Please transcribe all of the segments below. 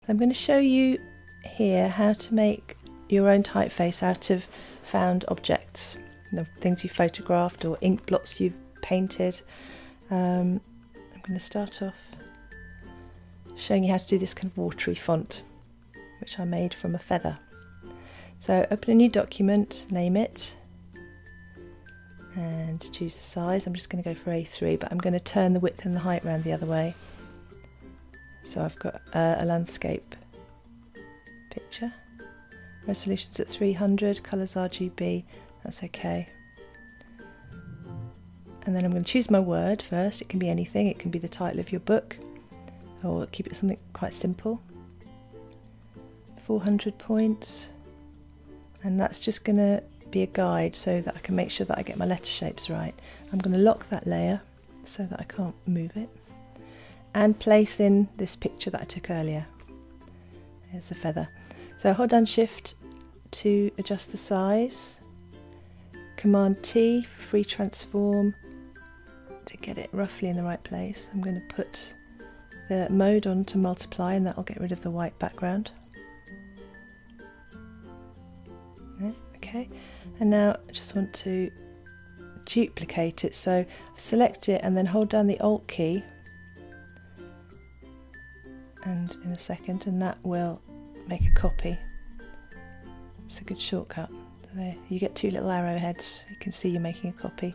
I'm going to show you here how to make your own typeface out of found objects, things you photographed or ink blots you've painted. I'm going to start off showing you how to do this kind of watery font, which I made from a feather. So open a new document, name it, and choose the size. I'm just going to go for A3, but I'm going to turn the width and the height round the other way. So I've got a landscape picture. Resolution's at 300, colours RGB, that's okay. And then I'm going to choose my word first. It can be anything, it can be the title of your book, or keep it something quite simple. 400 points, and that's just going to be a guide so that I can make sure that I get my letter shapes right. I'm going to lock that layer so that I can't move it, and place in this picture that I took earlier. There's a feather. So hold down Shift to adjust the size, Command T for free transform to get it roughly in the right place. I'm going to put the mode on to multiply, and that will get rid of the white background. Okay, and now I just want to duplicate it, so select it and then hold down the Alt key, and in a second, and that will make a copy. It's a good shortcut. So there, you get two little arrowheads, you can see you're making a copy.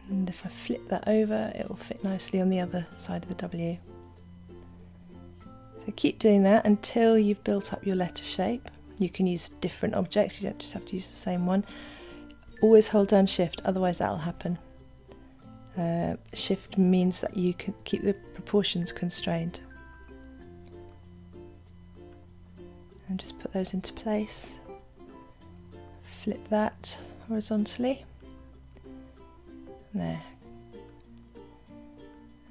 And if I flip that over, it will fit nicely on the other side of the W. So keep doing that until you've built up your letter shape. You can use different objects, you don't just have to use the same one. Always hold down Shift, otherwise that'll happen. Shift means that you can keep the proportions constrained. And just put those into place. Flip that horizontally. There.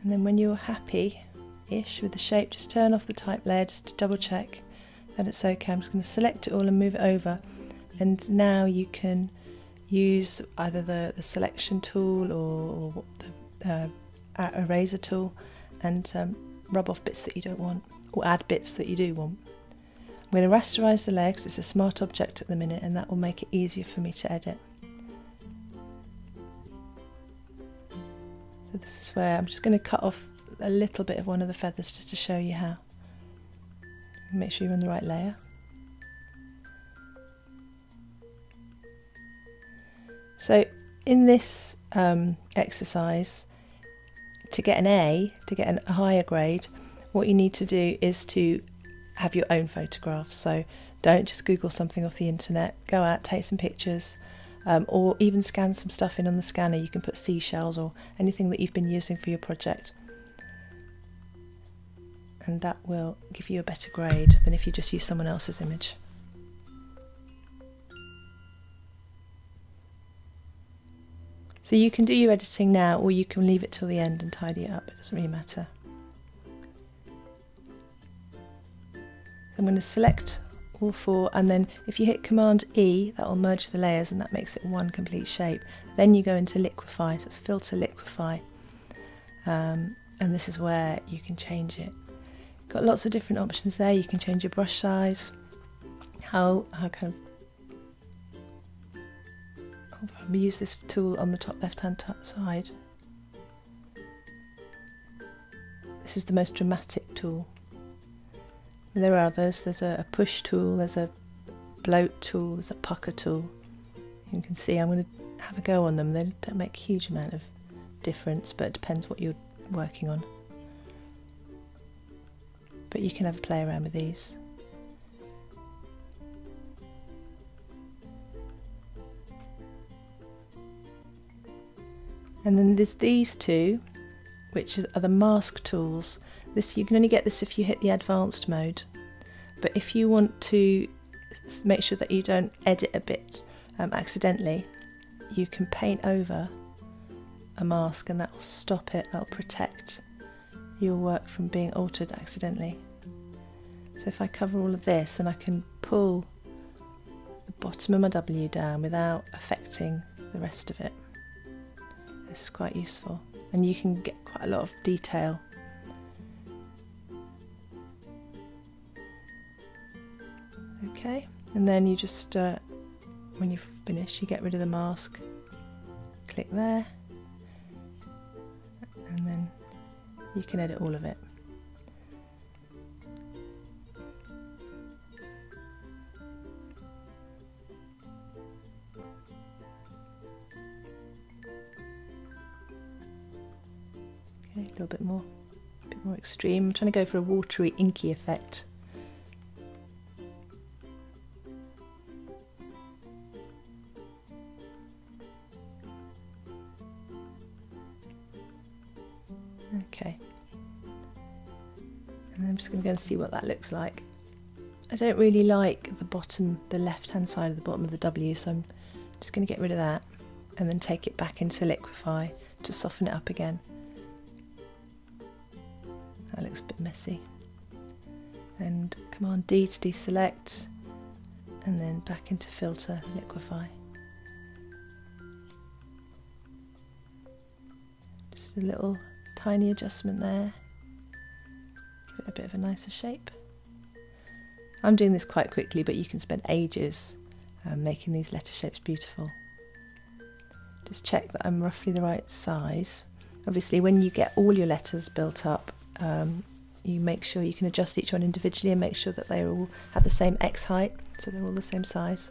And then when you're happy-ish with the shape, just turn off the type layer just to double check that it's okay. I'm just going to select it all and move it over. And now you can use either the selection tool or the eraser tool and rub off bits that you don't want, or add bits that you do want. I'm going to rasterise the legs. It's a smart object at the minute, and that will make it easier for me to edit. So this is where I'm just going to cut off a little bit of one of the feathers just to show you how. Make sure you're on the right layer. So in this exercise, to get an A, to get a higher grade, what you need to do is to have your own photographs. So don't just Google something off the internet, go out, take some pictures, or even scan some stuff in on the scanner. You can put seashells or anything that you've been using for your project, and that will give you a better grade than if you just use someone else's image. So you can do your editing now, or you can leave it till the end and tidy it up, it doesn't really matter. So I'm going to select all four, and then if you hit Command E, that will merge the layers and that makes it one complete shape. Then you go into liquify, so it's filter liquify, and this is where you can change it. Got lots of different options there. You can change your brush size, how kind of, I'll use this tool on the top left hand side. This is the most dramatic tool. There are others. There's a push tool, there's a bloat tool, there's a pucker tool. You can see I'm going to have a go on them. They don't make a huge amount of difference, but it depends what you're working on. But you can have a play around with these. And then there's these two, which are the mask tools. This, you can only get this if you hit the advanced mode. But if you want to make sure that you don't edit a bit accidentally, you can paint over a mask and that will stop it, that will protect your work from being altered accidentally. So if I cover all of this, then I can pull the bottom of my W down without affecting the rest of it. This is quite useful, and you can get quite a lot of detail Okay, and then you just, when you've finished, you get rid of the mask, click there, and then you can edit all of it. Okay, a little bit more extreme. I'm trying to go for a watery, inky effect. Okay, and I'm just going to go and see what that looks like. I don't really like the bottom, the left hand side of the bottom of the W, so I'm just going to get rid of that and then take it back into liquify to soften it up again. That looks a bit messy. And Command D to deselect, and then back into filter, liquify. Just a little tiny adjustment there. Give it a bit of a nicer shape. I'm doing this quite quickly, but you can spend ages making these letter shapes beautiful. Just check that I'm roughly the right size. Obviously, when you get all your letters built up, you make sure you can adjust each one individually and make sure that they all have the same X height, so they're all the same size.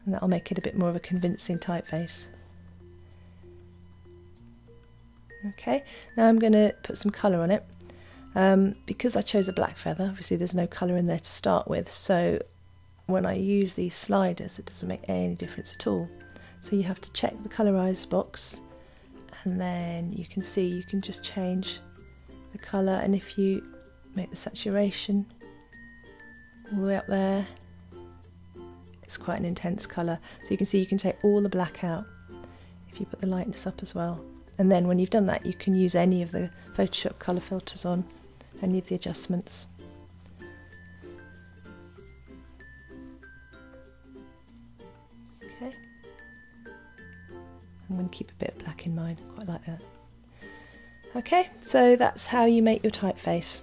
And that'll make it a bit more of a convincing typeface. Okay, now I'm going to put some colour on it. Because I chose a black feather, obviously there's no colour in there to start with, so when I use these sliders it doesn't make any difference at all. So you have to check the colorise box, and then you can see you can just change the colour, and if you make the saturation all the way up there, it's quite an intense colour. So you can see you can take all the black out if you put the lightness up as well. And then when you've done that, you can use any of the Photoshop colour filters on, any of the adjustments. Okay, I'm going to keep a bit of black in mind, quite like that. Okay, so that's how you make your typeface.